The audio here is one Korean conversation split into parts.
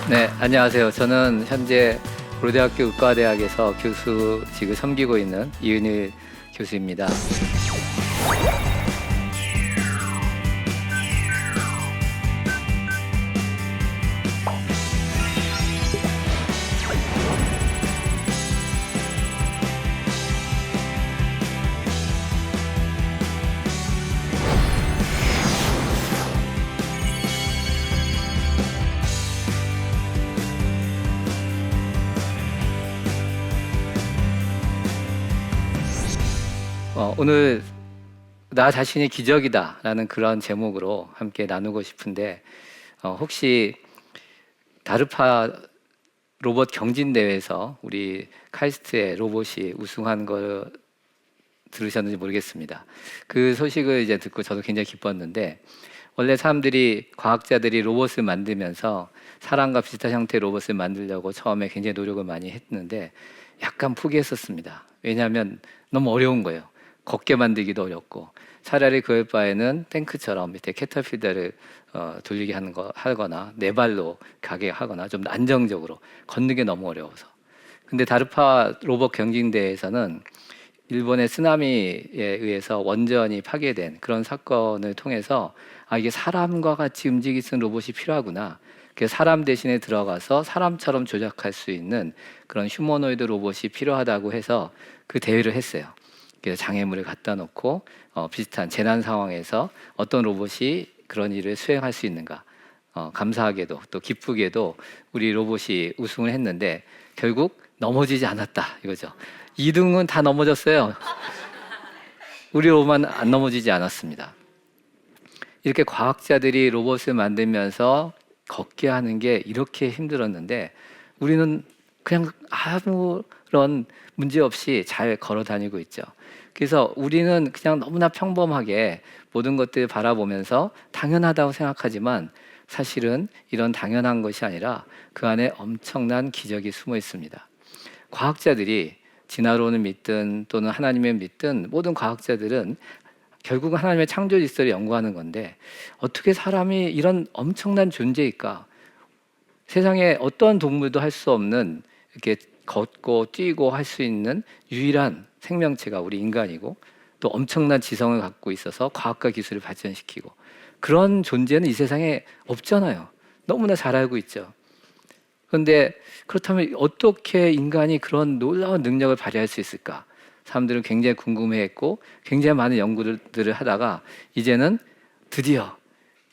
네, 안녕하세요. 저는 현재 고려대학교 의과대학에서 교수직을 섬기고 있는 이은일 교수입니다. 오늘 나 자신이 기적이다라는 그런 제목으로 함께 나누고 싶은데 혹시 다르파 로봇 경진대회에서 우리 카이스트의 로봇이 우승한 거 들으셨는지 모르겠습니다. 그 소식을 이제 듣고 저도 굉장히 기뻤는데, 원래 사람들이 과학자들이 로봇을 만들면서 사람과 비슷한 형태의 로봇을 만들려고 처음에 굉장히 노력을 많이 했는데 약간 포기했었습니다. 왜냐하면 너무 어려운 거예요. 걷게 만들기도 어렵고, 차라리 그럴 바에는 탱크처럼 밑에 캐터필러를 돌리게 하거나 네 발로 가게 하거나 좀 안정적으로 걷는 게 너무 어려워서. 근데 다르파 로봇 경진대회에서는 일본의 쓰나미에 의해서 원전이 파괴된 그런 사건을 통해서 이게 사람과 같이 움직일 수 있는 로봇이 필요하구나. 그래서 사람 대신에 들어가서 사람처럼 조작할 수 있는 그런 휴머노이드 로봇이 필요하다고 해서 그 대회를 했어요. 그래서 장애물을 갖다 놓고 비슷한 재난 상황에서 어떤 로봇이 그런 일을 수행할 수 있는가. 감사하게도 또 기쁘게도 우리 로봇이 우승을 했는데 결국 넘어지지 않았다 이거죠. 2등은 다 넘어졌어요. 우리 로봇만 안 넘어지지 않았습니다. 이렇게 과학자들이 로봇을 만들면서 걷게 하는 게 이렇게 힘들었는데 우리는 그냥 아무런 문제 없이 잘 걸어 다니고 있죠. 그래서 우리는 그냥 너무나 평범하게 모든 것들을 바라보면서 당연하다고 생각하지만 사실은 이런 당연한 것이 아니라 그 안에 엄청난 기적이 숨어 있습니다. 과학자들이 진화론을 믿든 또는 하나님을 믿든 모든 과학자들은 결국은 하나님의 창조 질서를 연구하는 건데, 어떻게 사람이 이런 엄청난 존재일까? 세상에 어떠한 동물도 할 수 없는, 이렇게 걷고 뛰고 할 수 있는 유일한 생명체가 우리 인간이고, 또 엄청난 지성을 갖고 있어서 과학과 기술을 발전시키고, 그런 존재는 이 세상에 없잖아요. 너무나 잘 알고 있죠. 그런데 그렇다면 어떻게 인간이 그런 놀라운 능력을 발휘할 수 있을까? 사람들은 굉장히 궁금해했고 굉장히 많은 연구들을 하다가 이제는 드디어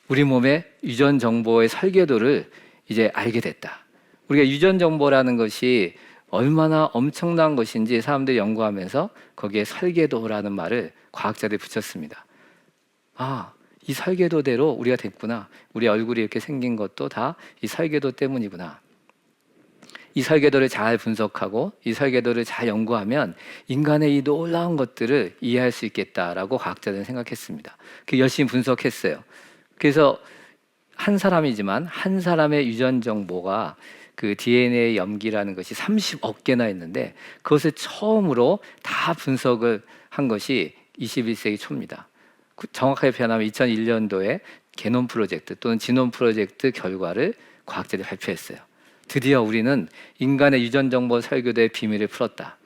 우리 몸의 유전 정보의 설계도를 이제 알게 됐다. 우리가 유전 정보라는 것이 얼마나 엄청난 것인지 사람들이 연구하면서 거기에 설계도라는 말을 과학자들이 붙였습니다. 이 설계도대로 우리가 됐구나. 우리 얼굴이 이렇게 생긴 것도 다 이 설계도 때문이구나. 이 설계도를 잘 분석하고 이 설계도를 잘 연구하면 인간의 이 놀라운 것들을 이해할 수 있겠다라고 과학자들은 생각했습니다. 그 열심히 분석했어요. 그래서 한 사람이지만 한 사람의 유전 정보가 그 DNA 염기라는 것이 30억 개나 있는데 그것을 처음으로 다 분석을 한 것이 21세기 초입니다. 정확하게 표현하면 2001년도에 게놈 프로젝트 또는 지놈 프로젝트 결과를 과학자들이 발표했어요. 드디어 우리는 인간의 유전 정보 설계도의 비밀을 풀었다.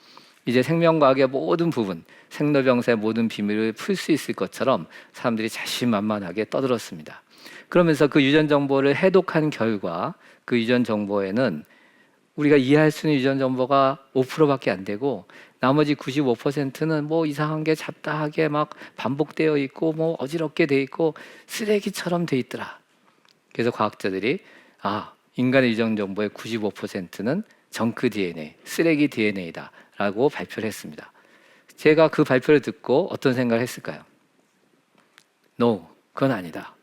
이제 생명과학의 모든 부분, 생로병사의 모든 비밀을 풀 수 있을 것처럼 사람들이 자신만만하게 떠들었습니다. 그러면서 그 유전 정보를 해독한 결과 그 유전 정보에는 우리가 이해할 수 있는 유전 정보가 5%밖에 안 되고 나머지 95%는 뭐 이상한 게 잡다하게 막 반복되어 있고 뭐 어지럽게 돼 있고 쓰레기처럼 돼 있더라. 그래서 과학자들이 인간의 유전 정보의 95%는 정크 DNA, 쓰레기 DNA다 라고 발표를 했습니다. 제가 그 발표를 듣고 어떤 생각을 했을까요? No, 그건 아니다.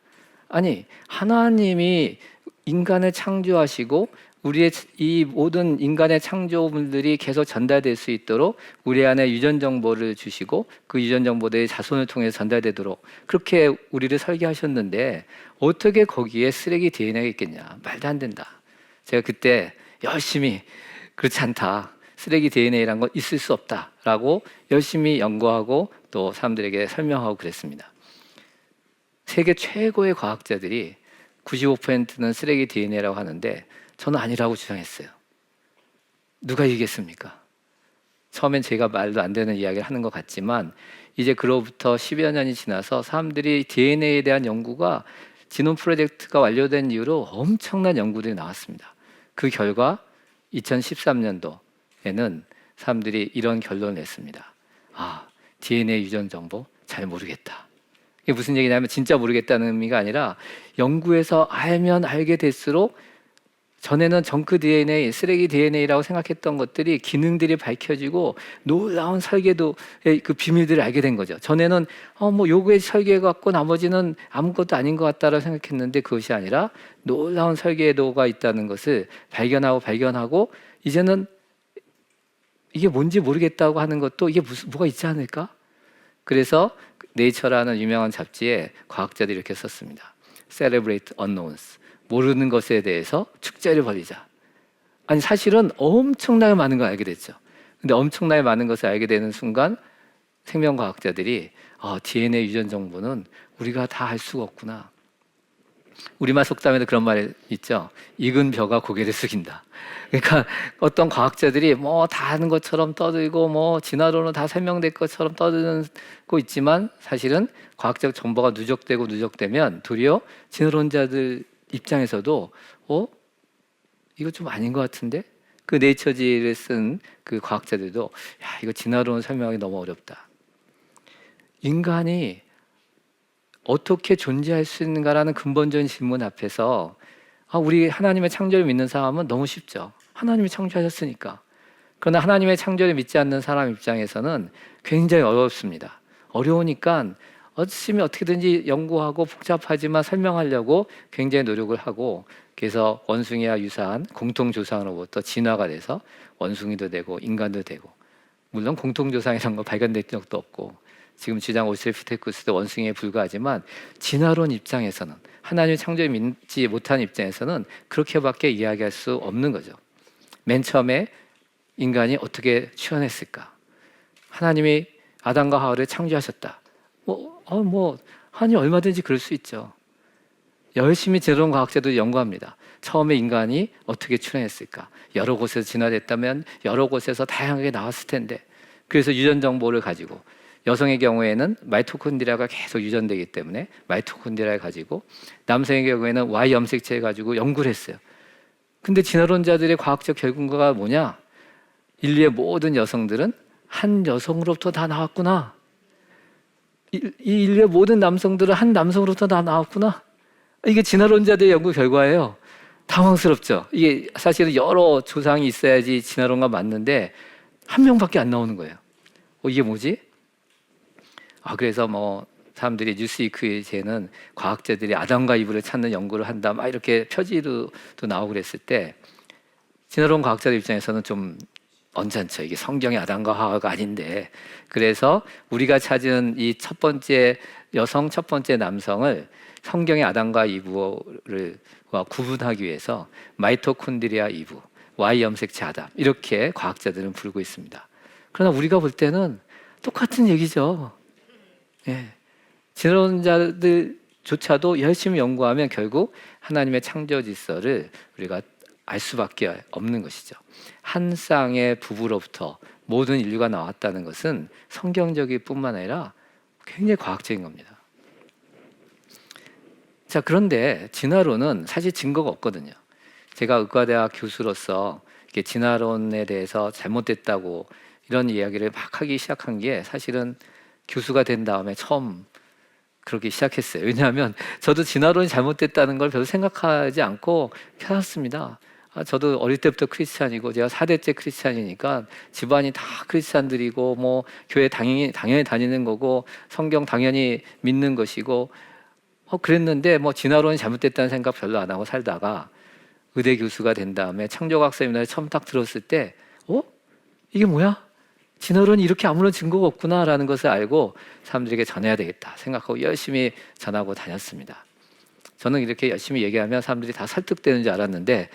아니, 하나님이 인간을 창조하시고 우리의 이 모든 인간의 창조물들이 계속 전달될 수 있도록 우리 안에 유전 정보를 주시고 그 유전 정보들이 자손을 통해서 전달되도록 그렇게 우리를 설계하셨는데 어떻게 거기에 쓰레기 DNA가 있겠냐? 말도 안 된다. 제가 그때 열심히 그렇지 않다. 쓰레기 DNA란 건 있을 수 없다라고 열심히 연구하고 또 사람들에게 설명하고 그랬습니다. 세계 최고의 과학자들이 95%는 쓰레기 DNA라고 하는데 저는 아니라고 주장했어요. 누가 이기겠습니까? 처음엔 제가 말도 안 되는 이야기를 하는 것 같지만 이제 그로부터 10여 년이 지나서 사람들이 DNA에 대한 연구가 지놈 프로젝트가 완료된 이후로 엄청난 연구들이 나왔습니다. 그 결과 2013년도에는 사람들이 이런 결론을 냈습니다. DNA 유전 정보 잘 모르겠다. 이게 무슨 얘기냐면 진짜 모르겠다는 의미가 아니라 연구에서 알면 알게 될수록 전에는 정크 DNA, 쓰레기 DNA라고 생각했던 것들이 기능들이 밝혀지고 놀라운 설계도의 그 비밀들을 알게 된 거죠. 전에는 요거의 설계 갖고 나머지는 아무것도 아닌 것 같다라고 생각했는데 그것이 아니라 놀라운 설계도가 있다는 것을 발견하고 이제는 이게 뭔지 모르겠다고 하는 것도 이게 뭐가 있지 않을까? 그래서 네이처라는 유명한 잡지에 과학자들이 이렇게 썼습니다. Celebrate unknowns. 모르는 것에 대해서 축제를 벌이자. 아니 사실은 엄청나게 많은 걸 알게 됐죠. 근데 엄청나게 많은 것을 알게 되는 순간 생명과학자들이 DNA 유전 정보는 우리가 다 알 수가 없구나. 우리말 속담에도 그런 말이 있죠. 익은 벼가 고개를 숙인다. 그러니까 어떤 과학자들이 다 아는 것처럼 떠들고 진화론은 다 설명될 것처럼 떠들고 있지만 사실은 과학적 정보가 누적되면 도리어 진화론자들 입장에서도 이거 좀 아닌 것 같은데? 그 네이처지를 쓴 그 과학자들도 이거 진화론 설명하기 너무 어렵다. 인간이 어떻게 존재할 수 있는가라는 근본적인 질문 앞에서 우리 하나님의 창조를 믿는 사람은 너무 쉽죠. 하나님이 창조하셨으니까. 그러나 하나님의 창조를 믿지 않는 사람 입장에서는 굉장히 어렵습니다. 어려우니까 열심히 어떻게든지 연구하고 복잡하지만 설명하려고 굉장히 노력을 하고 그래서 원숭이와 유사한 공통조상으로부터 진화가 돼서 원숭이도 되고 인간도 되고 물론 공통조상이라는 거 발견된 적도 없고 지금 주장 오스트랄피테쿠스도 원숭이에 불과하지만 진화론 입장에서는 하나님의 창조를 믿지 못한 입장에서는 그렇게밖에 이야기할 수 없는 거죠. 맨 처음에 인간이 어떻게 출현했을까? 하나님이 아담과 하와를 창조하셨다. 하나님 얼마든지 그럴 수 있죠. 열심히 진화론 과학자도 연구합니다. 처음에 인간이 어떻게 출현했을까? 여러 곳에서 진화됐다면 여러 곳에서 다양하게 나왔을 텐데 그래서 유전 정보를 가지고 여성의 경우에는 마이토콘드리아가 계속 유전되기 때문에 마이토콘드리아를 가지고 남성의 경우에는 Y 염색체를 가지고 연구를 했어요. 근데 진화론자들의 과학적 결과가 뭐냐? 인류의 모든 여성들은 한 여성으로부터 다 나왔구나. 이 인류의 모든 남성들은 한 남성으로부터 다 나왔구나. 이게 진화론자들의 연구 결과예요. 당황스럽죠. 이게 사실은 여러 조상이 있어야지 진화론과 맞는데 한 명밖에 안 나오는 거예요. 이게 뭐지? 그래서 사람들이 뉴스위크에는 과학자들이 아담과 이브를 찾는 연구를 한다 막 이렇게 표지로도 나오고 그랬을 때 진화론 과학자들 입장에서는 좀 언짢죠. 이게 성경의 아담과 하와가 아닌데 그래서 우리가 찾은 이 첫 번째 여성 첫 번째 남성을 성경의 아담과 이브를 구분하기 위해서 마이토콘드리아 이브 Y 염색체 아담 이렇게 과학자들은 부르고 있습니다. 그러나 우리가 볼 때는 똑같은 얘기죠. 진화론자들조차도 열심히 연구하면 결국 하나님의 창조 질서를 우리가 알 수밖에 없는 것이죠. 한 쌍의 부부로부터 모든 인류가 나왔다는 것은 성경적일 뿐만 아니라 굉장히 과학적인 겁니다. 자, 그런데 진화론은 사실 증거가 없거든요. 제가 의과대학 교수로서 이렇게 진화론에 대해서 잘못됐다고 이런 이야기를 막 하기 시작한 게 사실은 교수가 된 다음에 처음 그렇게 시작했어요. 왜냐하면 저도 진화론이 잘못됐다는 걸 별로 생각하지 않고 살았습니다. 저도 어릴 때부터 크리스찬이고 제가 4대째 크리스찬이니까 집안이 다 크리스찬들이고 교회 당연히 다니는 거고 성경 당연히 믿는 것이고 그랬는데 진화론이 잘못됐다는 생각 별로 안 하고 살다가 의대 교수가 된 다음에 창조과학 세미나를 처음 딱 들었을 때 이게 뭐야? 진화론이 이렇게 아무런 증거가 없구나라는 것을 알고 사람들에게 전해야 되겠다 생각하고 열심히 전하고 다녔습니다. 저는 이렇게 열심히 얘기하면 사람들이 다 설득되는 줄 알았는데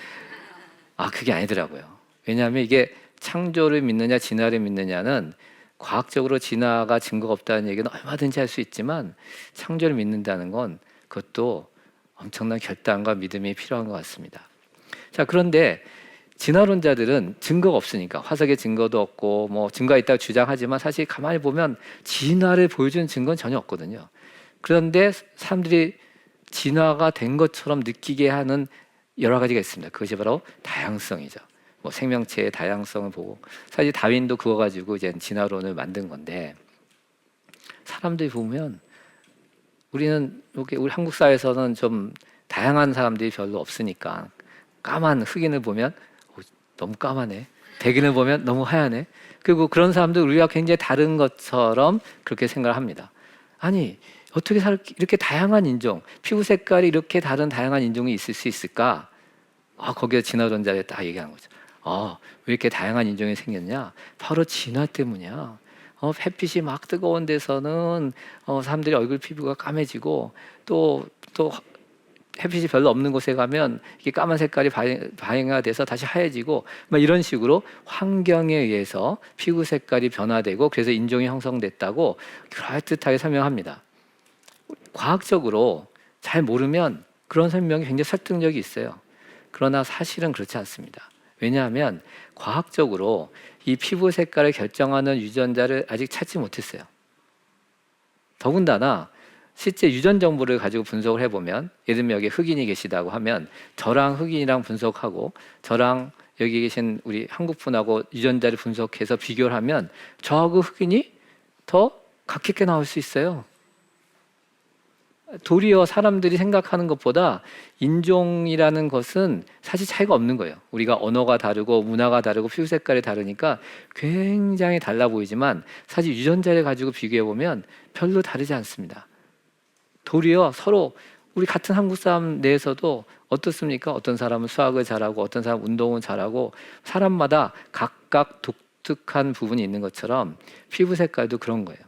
그게 아니더라고요. 왜냐하면 이게 창조를 믿느냐 진화를 믿느냐는 과학적으로 진화가 증거가 없다는 얘기는 얼마든지 할 수 있지만 창조를 믿는다는 건 그것도 엄청난 결단과 믿음이 필요한 것 같습니다. 자, 그런데 진화론자들은 증거가 없으니까, 화석의 증거도 없고 뭐 증거가 있다고 주장하지만 사실 가만히 보면 진화를 보여주는 증거는 전혀 없거든요. 그런데 사람들이 진화가 된 것처럼 느끼게 하는 여러 가지가 있습니다. 그것이 바로 다양성이죠. 뭐 생명체의 다양성을 보고, 사실 다윈도 그거 가지고 이제 진화론을 만든 건데, 사람들이 보면 우리는 우리 한국 사회에서는 좀 다양한 사람들이 별로 없으니까 까만 흑인을 보면 너무 까마네, 백인을 보면 너무 하얗네, 그리고 그런 사람들 우리가 굉장히 다른 것처럼 그렇게 생각을 합니다. 아니, 어떻게 이렇게 다양한 인종, 피부 색깔이 이렇게 다른 다양한 인종이 있을 수 있을까? 거기에 진화론자들이 딱 얘기한 거죠. 왜 이렇게 다양한 인종이 생겼냐? 바로 진화 때문이야. 햇빛이 막 뜨거운 데서는 사람들이 얼굴 피부가 까매지고, 또 햇빛이 별로 없는 곳에 가면 이게 까만 색깔이 반영이 돼서 다시 하얘지고, 막 이런 식으로 환경에 의해서 피부 색깔이 변화되고 그래서 인종이 형성됐다고 그럴듯하게 설명합니다. 과학적으로 잘 모르면 그런 설명이 굉장히 설득력이 있어요. 그러나 사실은 그렇지 않습니다. 왜냐하면 과학적으로 이 피부 색깔을 결정하는 유전자를 아직 찾지 못했어요. 더군다나 실제 유전 정보를 가지고 분석을 해보면, 예를 들면 여기 흑인이 계시다고 하면 저랑 흑인이랑 분석하고 저랑 여기 계신 우리 한국 분하고 유전자를 분석해서 비교를 하면 저하고 흑인이 더 같게 나올 수 있어요. 도리어 사람들이 생각하는 것보다 인종이라는 것은 사실 차이가 없는 거예요. 우리가 언어가 다르고 문화가 다르고 피부 색깔이 다르니까 굉장히 달라 보이지만 사실 유전자를 가지고 비교해 보면 별로 다르지 않습니다. 도리어 서로 우리 같은 한국 사람 내에서도 어떻습니까? 어떤 사람은 수학을 잘하고 어떤 사람은 운동을 잘하고, 사람마다 각각 독특한 부분이 있는 것처럼 피부 색깔도 그런 거예요.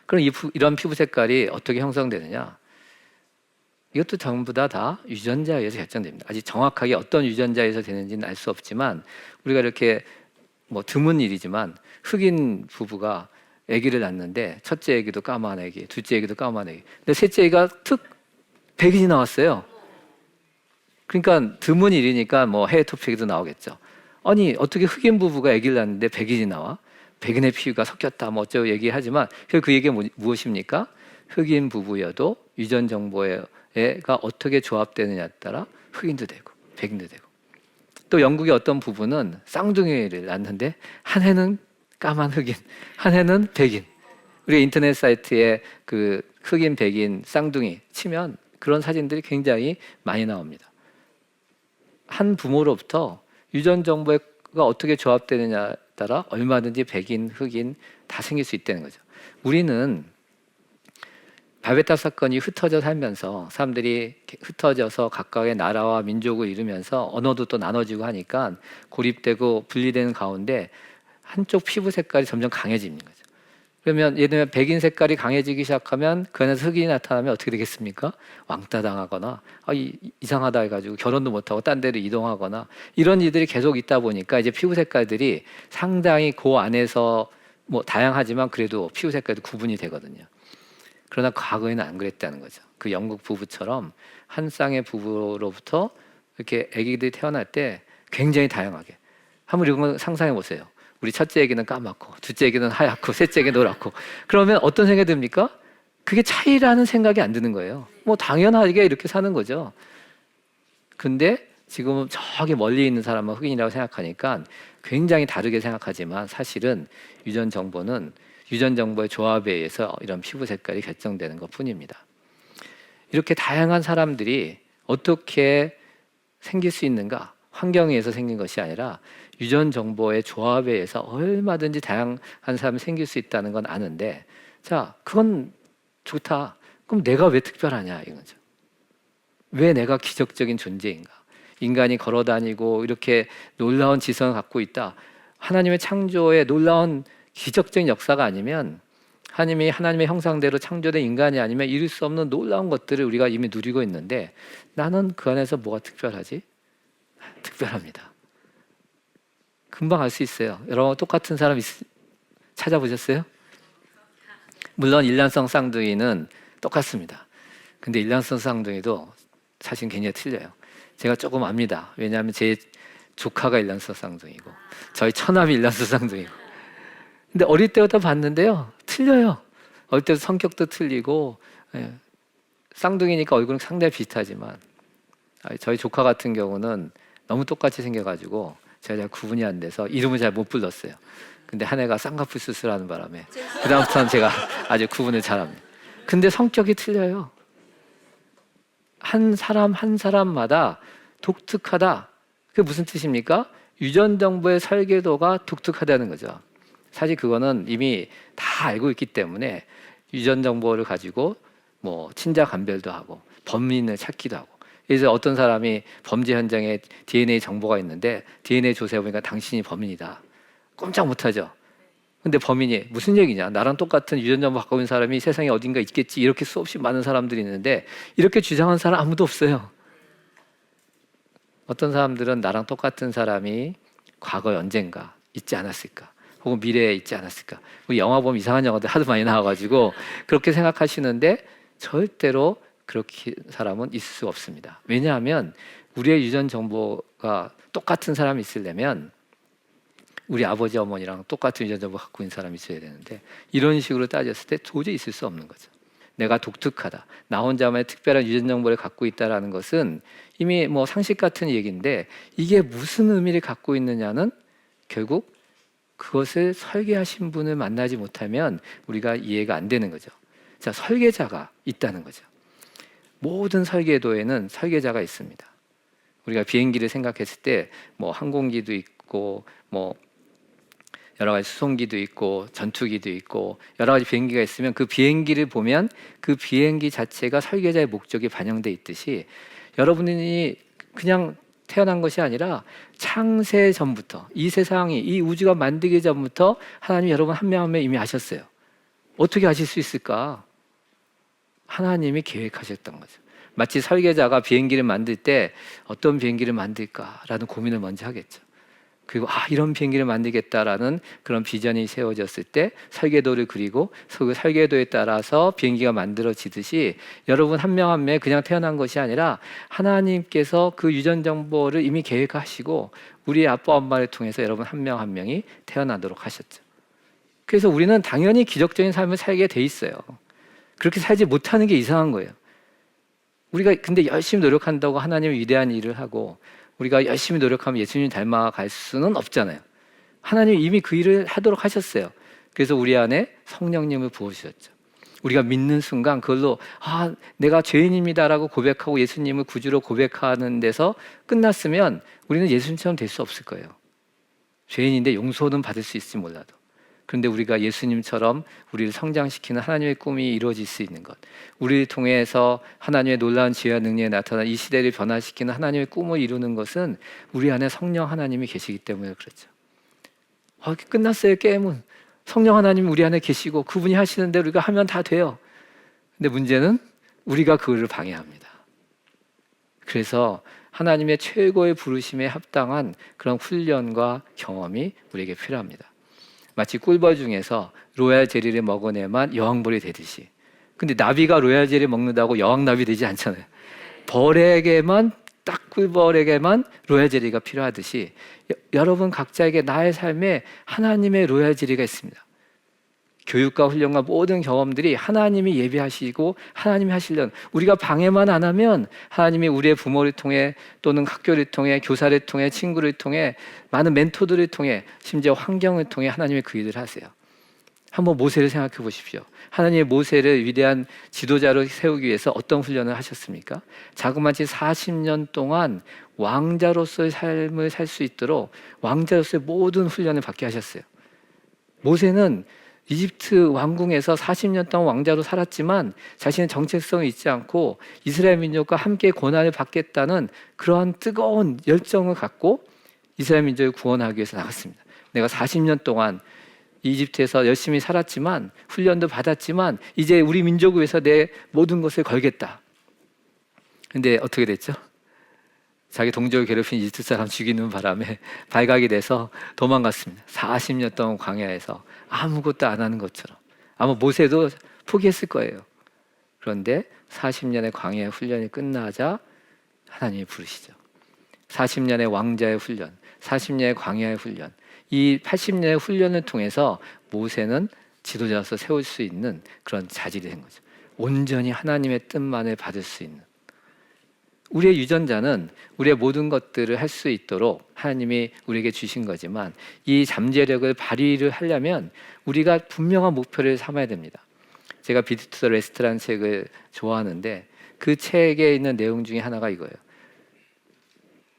그럼 이런 피부 색깔이 어떻게 형성되느냐? 이것도 전부 다 유전자에 의해서 결정됩니다. 아직 정확하게 어떤 유전자에서 되는지는 알 수 없지만, 우리가 이렇게 뭐 드문 일이지만 흑인 부부가 아기를 낳는데 첫째 아기도 까만 아기, 둘째 아기도 까만 아기, 근데 셋째 아기가 백인이 나왔어요. 그러니까 드문 일이니까 뭐 해외 토픽에도 나오겠죠. 아니, 어떻게 흑인 부부가 아기를 낳는데 백인이 나와? 백인의 피부가 섞였다 뭐 어쩌고 얘기하지만 그 얘기가 무엇입니까? 흑인 부부여도 유전 정보가 어떻게 조합되느냐에 따라 흑인도 되고 백인도 되고, 또 영국의 어떤 부부는 쌍둥이를 낳는데 한 해는 까만 흑인, 한 해는 백인. 우리가 인터넷 사이트에 그 흑인 백인 쌍둥이 치면 그런 사진들이 굉장히 많이 나옵니다. 한 부모로부터 유전 정보가 어떻게 조합되느냐에 따라 얼마든지 백인, 흑인 다 생길 수 있다는 거죠. 우리는 바베타 사건이 흩어져 살면서 사람들이 흩어져서 각각의 나라와 민족을 이루면서 언어도 또 나눠지고 하니까 고립되고 분리되는 가운데 한쪽 피부 색깔이 점점 강해지는 거죠. 그러면 예를 들면 백인 색깔이 강해지기 시작하면 그 안에서 흑인이 나타나면 어떻게 되겠습니까? 왕따 당하거나 이상하다 해가지고 결혼도 못하고 딴 데로 이동하거나, 이런 일들이 계속 있다 보니까 이제 피부 색깔들이 상당히 그 안에서 뭐 다양하지만 그래도 피부 색깔도 구분이 되거든요. 그러나 과거에는 안 그랬다는 거죠. 그 영국 부부처럼 한 쌍의 부부로부터 이렇게 아기들이 태어날 때 굉장히 다양하게, 한번 이런 거 상상해 보세요. 우리 첫째 아기는 까맣고 둘째 아기는 하얗고 셋째 아기는 노랗고, 그러면 어떤 생각이 듭니까? 그게 차이라는 생각이 안 드는 거예요. 뭐 당연하게 이렇게 사는 거죠. 근데 지금 저기 멀리 있는 사람은 흑인이라고 생각하니까 굉장히 다르게 생각하지만, 사실은 유전 정보는 유전 정보의 조합에 의해서 이런 피부 색깔이 결정되는 것뿐입니다. 이렇게 다양한 사람들이 어떻게 생길 수 있는가? 환경에 의해서 생긴 것이 아니라 유전 정보의 조합에 의해서 얼마든지 다양한 사람이 생길 수 있다는 건 아는데, 자, 그건 좋다. 그럼 내가 왜 특별하냐 이거죠. 왜 내가 기적적인 존재인가? 인간이 걸어다니고 이렇게 놀라운 지성을 갖고 있다. 하나님의 창조의 놀라운 기적적인 역사가 아니면, 하나님의 형상대로 창조된 인간이 아니면 이룰 수 없는 놀라운 것들을 우리가 이미 누리고 있는데, 나는 그 안에서 뭐가 특별하지? 특별합니다. 금방 알 수 있어요. 여러분 똑같은 사람 찾아보셨어요? 물론 일란성 쌍둥이는 똑같습니다. 근데 일란성 쌍둥이도 사실 굉장히 틀려요. 제가 조금 압니다. 왜냐하면 제 조카가 일란성 쌍둥이고 저희 처남이 일란성 쌍둥이고. 근데 어릴 때부터 봤는데요, 틀려요. 어릴 때도 성격도 틀리고, 예, 쌍둥이니까 얼굴은 상당히 비슷하지만 저희 조카 같은 경우는 너무 똑같이 생겨가지고 제가 잘 구분이 안 돼서 이름을 잘 못 불렀어요. 근데 한 애가 쌍꺼풀수술하는 바람에 그다음부터는 제가 아주 구분을 잘합니다. 근데 성격이 틀려요. 한 사람 한 사람마다 독특하다. 그게 무슨 뜻입니까? 유전 정보의 설계도가 독특하다는 거죠. 사실 그거는 이미 다 알고 있기 때문에 유전 정보를 가지고 뭐 친자 감별도 하고 범인을 찾기도 하고. 그래서 어떤 사람이 범죄 현장에 DNA 정보가 있는데 DNA 조사해 보니까 당신이 범인이다. 꼼짝 못하죠. 근데 범인이 무슨 얘기냐? 나랑 똑같은 유전 정보 갖고 있는 사람이 세상에 어딘가 있겠지. 이렇게 수없이 많은 사람들이 있는데 이렇게 주장한 사람 아무도 없어요. 어떤 사람들은 나랑 똑같은 사람이 과거에 언젠가 있지 않았을까? 혹은 미래에 있지 않았을까? 우리 영화 보면 이상한 영화들 하도 많이 나와가지고 그렇게 생각하시는데 절대로 그렇게 사람은 있을 수 없습니다. 왜냐하면 우리의 유전 정보가 똑같은 사람이 있으려면 우리 아버지 어머니랑 똑같은 유전 정보 갖고 있는 사람이 있어야 되는데 이런 식으로 따졌을 때 도저히 있을 수 없는 거죠. 내가 독특하다. 나 혼자만의 특별한 유전 정보를 갖고 있다라는 것은 이미 뭐 상식 같은 얘기인데 이게 무슨 의미를 갖고 있느냐는 결국 그것을 설계하신 분을 만나지 못하면 우리가 이해가 안 되는 거죠. 자, 설계자가 있다는 거죠. 모든 설계도에는 설계자가 있습니다. 우리가 비행기를 생각했을 때 뭐 항공기도 있고 뭐 여러 가지 수송기도 있고 전투기도 있고 여러 가지 비행기가 있으면 그 비행기를 보면 그 비행기 자체가 설계자의 목적이 반영돼 있듯이 여러분이 그냥 태어난 것이 아니라 창세 전부터 이 세상이 이 우주가 만들기 전부터 하나님이 여러분 한 명 한 명 이미 아셨어요. 어떻게 아실 수 있을까? 하나님이 계획하셨던 거죠. 마치 설계자가 비행기를 만들 때 어떤 비행기를 만들까라는 고민을 먼저 하겠죠. 그리고 이런 비행기를 만들겠다라는 그런 비전이 세워졌을 때 설계도를 그리고 그 설계도에 따라서 비행기가 만들어지듯이 여러분 한 명 한 명 그냥 태어난 것이 아니라 하나님께서 그 유전 정보를 이미 계획하시고 우리 아빠 엄마를 통해서 여러분 한 명 한 명이 태어나도록 하셨죠. 그래서 우리는 당연히 기적적인 삶을 살게 돼 있어요. 그렇게 살지 못하는 게 이상한 거예요. 우리가 근데 열심히 노력한다고 하나님의 위대한 일을 하고 우리가 열심히 노력하면 예수님 닮아갈 수는 없잖아요. 하나님이 이미 그 일을 하도록 하셨어요. 그래서 우리 안에 성령님을 부어주셨죠. 우리가 믿는 순간 그걸로 내가 죄인입니다라고 고백하고 예수님을 구주로 고백하는 데서 끝났으면 우리는 예수님처럼 될 수 없을 거예요. 죄인인데 용서는 받을 수 있을지 몰라도. 그런데 우리가 예수님처럼 우리를 성장시키는 하나님의 꿈이 이루어질 수 있는 것, 우리를 통해서 하나님의 놀라운 지혜와 능력이 나타나 이 시대를 변화시키는 하나님의 꿈을 이루는 것은 우리 안에 성령 하나님이 계시기 때문에 그렇죠. 끝났어요. 게임은. 성령 하나님이 우리 안에 계시고 그분이 하시는 대로 우리가 하면 다 돼요. 근데 문제는 우리가 그거를 방해합니다. 그래서 하나님의 최고의 부르심에 합당한 그런 훈련과 경험이 우리에게 필요합니다. 마치 꿀벌 중에서 로얄 젤리를 먹어내만 여왕벌이 되듯이. 근데 나비가 로얄 젤리 먹는다고 여왕나비 되지 않잖아요. 벌에게만 딱 꿀벌에게만 로얄 젤리가 필요하듯이 여러분 각자에게 나의 삶에 하나님의 로얄 젤리가 있습니다. 교육과 훈련과 모든 경험들이 하나님이 예비하시고 하나님이 하시려는, 우리가 방해만 안 하면 하나님이 우리의 부모를 통해 또는 학교를 통해 교사를 통해 친구를 통해 많은 멘토들을 통해 심지어 환경을 통해 하나님의 그 일을 하세요. 한번 모세를 생각해 보십시오. 하나님의 모세를 위대한 지도자로 세우기 위해서 어떤 훈련을 하셨습니까? 자그마치 40년 동안 왕자로서의 삶을 살 수 있도록 왕자로서의 모든 훈련을 받게 하셨어요. 모세는 이집트 왕궁에서 40년 동안 왕자로 살았지만 자신의 정체성을 잊지 않고 이스라엘 민족과 함께 고난을 받겠다는 그러한 뜨거운 열정을 갖고 이스라엘 민족을 구원하기 위해서 나갔습니다. 내가 40년 동안 이집트에서 열심히 살았지만 훈련도 받았지만 이제 우리 민족을 위해서 내 모든 것을 걸겠다. 근데 어떻게 됐죠? 자기 동족을 괴롭힌 이집트 사람 죽이는 바람에 발각이 돼서 도망갔습니다. 40년 동안 광야에서 아무것도 안 하는 것처럼. 아마 모세도 포기했을 거예요. 그런데 40년의 광야의 훈련이 끝나자 하나님이 부르시죠. 40년의 왕자의 훈련, 40년의 광야의 훈련, 이 80년의 훈련을 통해서 모세는 지도자로서 세울 수 있는 그런 자질이 된 거죠. 온전히 하나님의 뜻만을 받을 수 있는. 우리의 유전자는 우리의 모든 것들을 할 수 있도록 하나님이 우리에게 주신 거지만 이 잠재력을 발휘를 하려면 우리가 분명한 목표를 삼아야 됩니다. 제가 비트 투 더 레스트라는 책을 좋아하는데 그 책에 있는 내용 중에 하나가 이거예요.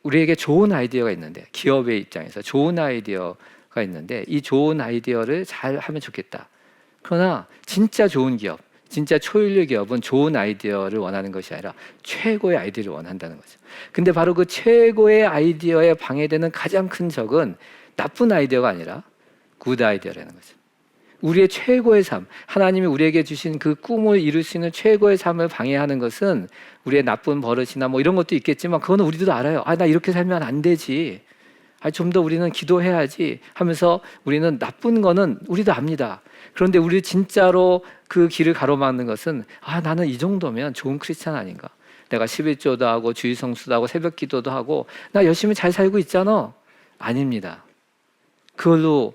우리에게 좋은 아이디어가 있는데, 기업의 입장에서 좋은 아이디어가 있는데 이 좋은 아이디어를 잘 하면 좋겠다. 그러나 진짜 좋은 기업, 진짜 초일류 기업은 좋은 아이디어를 원하는 것이 아니라 최고의 아이디어를 원한다는 거죠. 근데 바로 그 최고의 아이디어에 방해되는 가장 큰 적은 나쁜 아이디어가 아니라 굿 아이디어라는 거죠. 우리의 최고의 삶, 하나님이 우리에게 주신 그 꿈을 이룰 수 있는 최고의 삶을 방해하는 것은 우리의 나쁜 버릇이나 뭐 이런 것도 있겠지만 그거는 우리도 알아요. 나 이렇게 살면 안 되지. 좀 더 우리는 기도해야지 하면서 우리는 나쁜 거는 우리도 압니다. 그런데 우리 진짜로 그 길을 가로막는 것은 나는 이 정도면 좋은 크리스찬 아닌가. 내가 11조도 하고 주일 성수도 하고 새벽 기도도 하고 나 열심히 잘 살고 있잖아. 아닙니다. 그걸로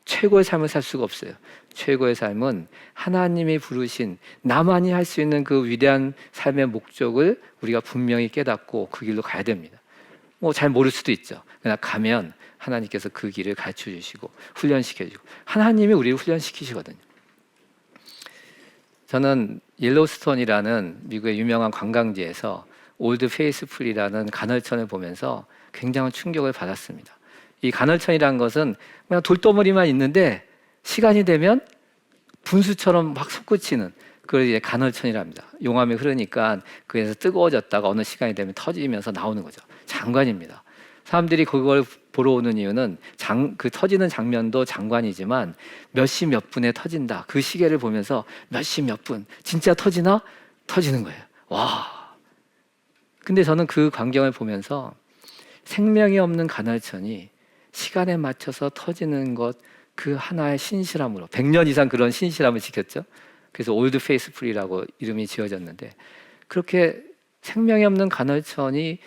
최고의 삶을 살 수가 없어요. 최고의 삶은 하나님이 부르신 나만이 할 수 있는 그 위대한 삶의 목적을 우리가 분명히 깨닫고 그 길로 가야 됩니다. 잘 모를 수도 있죠. 그러나 가면 하나님께서 그 길을 가르쳐 주시고 훈련시켜주고 하나님이 우리를 훈련시키시거든요. 저는 옐로스톤이라는 미국의 유명한 관광지에서 올드 페이스풀이라는 간헐천을 보면서 굉장한 충격을 받았습니다. 이 간헐천이라는 것은 그냥 돌덩어리만 있는데 시간이 되면 분수처럼 막 솟구치는 그걸 이제 간헐천이랍니다. 용암이 흐르니까 그에서 뜨거워졌다가 어느 시간이 되면 터지면서 나오는 거죠. 장관입니다. 사람들이 그걸 보러 오는 이유는 그 터지는 장면도 장관이지만 몇 시 몇 분에 터진다. 그 시계를 보면서 몇 시 몇 분 진짜 터지나? 터지는 거예요. 와. 근데 저는 그 광경을 보면서 생명이 없는 간헐천이 시간에 맞춰서 터지는 것 그 하나의 신실함으로 100년 이상 그런 신실함을 지켰죠. 그래서 올드 페이스풀이라고 이름이 지어졌는데 그렇게 생명이 없는 간헐천이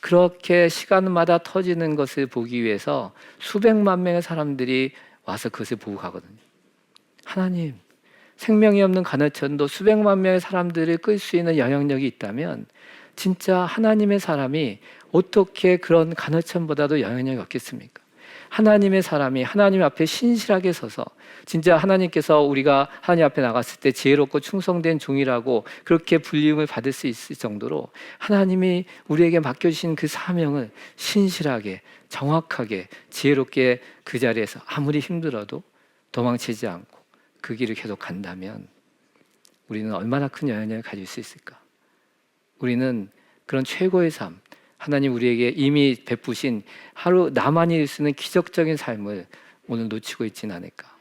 그렇게 시간마다 터지는 것을 보기 위해서 수백만 명의 사람들이 와서 그것을 보고 가거든요. 하나님, 생명이 없는 간헐천도 수백만 명의 사람들을 끌 수 있는 영향력이 있다면 진짜 하나님의 사람이 어떻게 그런 간헐천보다도 영향력이 없겠습니까? 하나님의 사람이 하나님 앞에 신실하게 서서 진짜 하나님께서 우리가 하나님 앞에 나갔을 때 지혜롭고 충성된 종이라고 그렇게 불림을 받을 수 있을 정도로 하나님이 우리에게 맡겨주신 그 사명을 신실하게 정확하게 지혜롭게 그 자리에서 아무리 힘들어도 도망치지 않고 그 길을 계속 간다면 우리는 얼마나 큰 영향력을 가질 수 있을까? 우리는 그런 최고의 삶, 하나님 우리에게 이미 베푸신 하루 나만이 이룰 수 있는 기적적인 삶을 오늘 놓치고 있지는 않을까.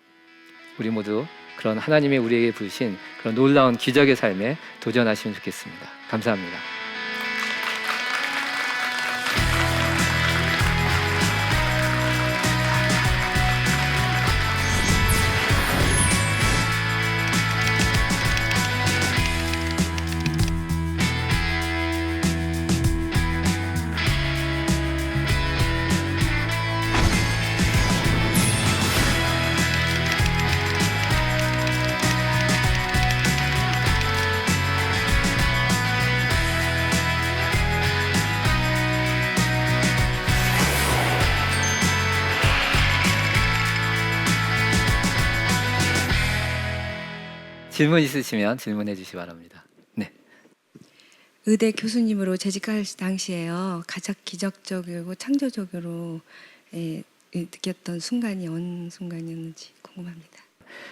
우리 모두 그런 하나님의 우리에게 부르신 그런 놀라운 기적의 삶에 도전하시면 좋겠습니다. 감사합니다. 질문 있으시면 질문해 주시기 바랍니다. 네. 의대 교수님으로 재직할 당시에요. 가장 기적적이고 창조적으로 느꼈던 순간이 어느 순간이었는지 궁금합니다.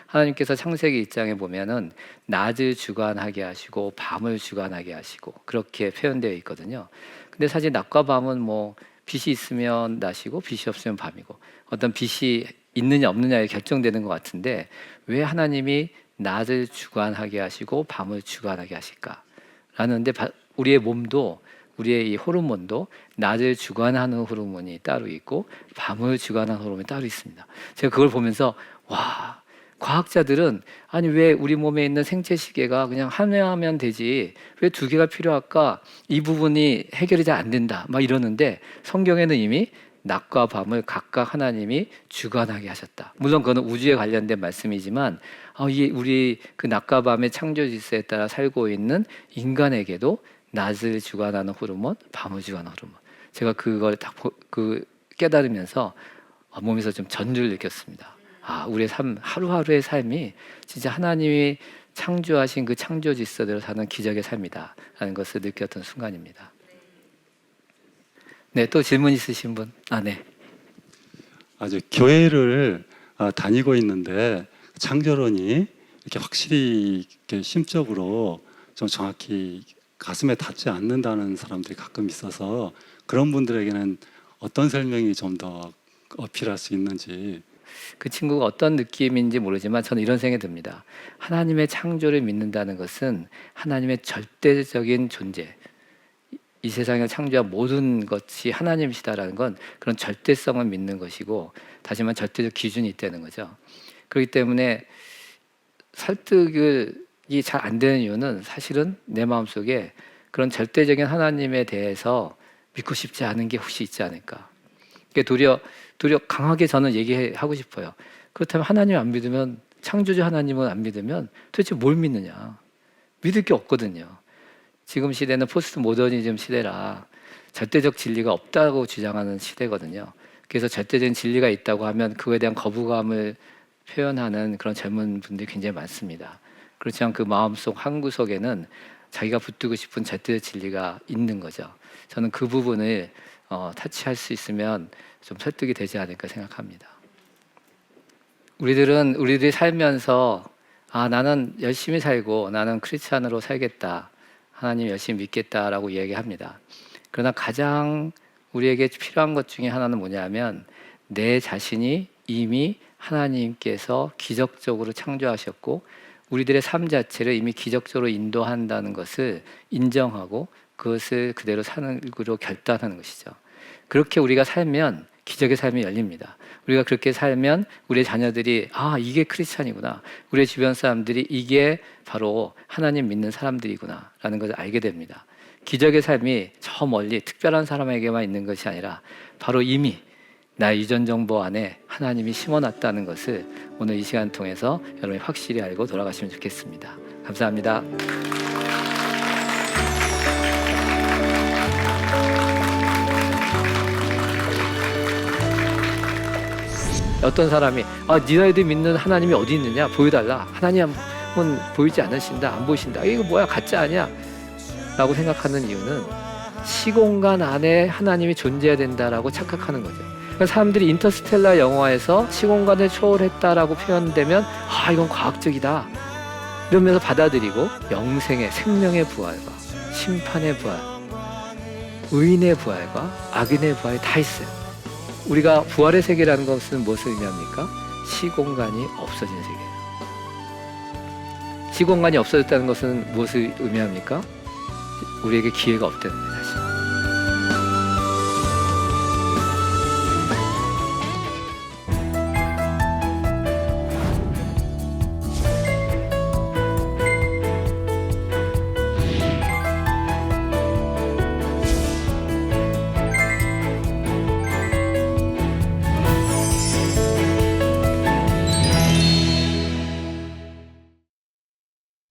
하나님께서 창세기 1장에 보면은 낮을 주관하게 하시고 밤을 주관하게 하시고 그렇게 표현되어 있거든요. 근데 사실 낮과 밤은 뭐 빛이 있으면 낮이고 빛이 없으면 밤이고 어떤 빛이 있느냐 없느냐에 결정되는 것 같은데 왜 하나님이 낮을 주관하게 하시고 밤을 주관하게 하실까? 라는데 우리의 몸도 우리의 이 호르몬도 낮을 주관하는 호르몬이 따로 있고 밤을 주관하는 호르몬이 따로 있습니다. 제가 그걸 보면서 와, 과학자들은 아니 왜 우리 몸에 있는 생체 시계가 그냥 하나 하면 되지 왜 두 개가 필요할까? 이 부분이 해결이 잘 안 된다 막 이러는데 성경에는 이미 낮과 밤을 각각 하나님이 주관하게 하셨다. 물론 그거는 우주에 관련된 말씀이지만 이게 우리 그 낮과 밤의 창조 질서에 따라 살고 있는 인간에게도 낮을 주관하는 호르몬, 밤을 주관하는 호르몬. 제가 그걸 딱 깨달으면서 몸에서 좀 전율을 느꼈습니다. 우리의 삶, 하루하루의 삶이 진짜 하나님이 창조하신 그 창조 질서대로 사는 기적의 삶이다라는 것을 느꼈던 순간입니다. 네, 또 질문 있으신 분? 네. 아주 교회를 다니고 있는데 창조론이 이렇게 확실히 이렇게 심적으로 좀 정확히 가슴에 닿지 않는다는 사람들이 가끔 있어서 그런 분들에게는 어떤 설명이 좀 더 어필할 수 있는지. 그 친구가 어떤 느낌인지 모르지만 저는 이런 생각이 듭니다. 하나님의 창조를 믿는다는 것은 하나님의 절대적인 존재, 이 세상을 창조한 모든 것이 하나님이시다라는 건 그런 절대성을 믿는 것이고, 다시 말해 절대적 기준이 있다는 거죠. 그렇기 때문에 설득이 잘 안 되는 이유는 사실은 내 마음속에 그런 절대적인 하나님에 대해서 믿고 싶지 않은 게 혹시 있지 않을까. 도리어 강하게 저는 얘기하고 싶어요. 그렇다면 하나님 안 믿으면, 창조주 하나님은 안 믿으면 도대체 뭘 믿느냐. 믿을 게 없거든요. 지금 시대는 포스트 모더니즘 시대라 절대적 진리가 없다고 주장하는 시대거든요. 그래서 절대적인 진리가 있다고 하면 그거에 대한 거부감을 표현하는 그런 젊은 분들이 굉장히 많습니다. 그렇지만 그 마음속 한구석에는 자기가 붙들고 싶은 절대적 진리가 있는 거죠. 저는 그 부분을 타치할 수 있으면 좀 설득이 되지 않을까 생각합니다. 우리들이 살면서 나는 열심히 살고 나는 크리스찬으로 살겠다, 하나님 열심히 믿겠다라고 이야기합니다. 그러나 가장 우리에게 필요한 것 중에 하나는 뭐냐면 내 자신이 이미 하나님께서 기적적으로 창조하셨고 우리들의 삶 자체를 이미 기적적으로 인도한다는 것을 인정하고 그것을 그대로 사는 으로 결단하는 것이죠. 그렇게 우리가 살면 기적의 삶이 열립니다. 우리가 그렇게 살면 우리의 자녀들이 이게 크리스찬이구나, 우리의 주변 사람들이 이게 바로 하나님 믿는 사람들이구나 라는 것을 알게 됩니다. 기적의 삶이 저 멀리 특별한 사람에게만 있는 것이 아니라 바로 이미 나의 유전 정보 안에 하나님이 심어놨다는 것을 오늘 이 시간 통해서 여러분이 확실히 알고 돌아가시면 좋겠습니다. 감사합니다. 어떤 사람이 니네들 믿는 하나님이 어디 있느냐 보여달라, 하나님은 보이지 않으신다, 안 보이신다, 이거 뭐야 가짜 아니야 라고 생각하는 이유는 시공간 안에 하나님이 존재해야 된다라고 착각하는 거죠. 그러니까 사람들이 인터스텔라 영화에서 시공간을 초월했다라고 표현되면 이건 과학적이다 이러면서 받아들이고, 영생의 생명의 부활과 심판의 부활, 의인의 부활과 악인의 부활이 다 있어요. 우리가 부활의 세계라는 것은 무엇을 의미합니까? 시공간이 없어진 세계예요. 시공간이 없어졌다는 것은 무엇을 의미합니까? 우리에게 기회가 없다는 거예요.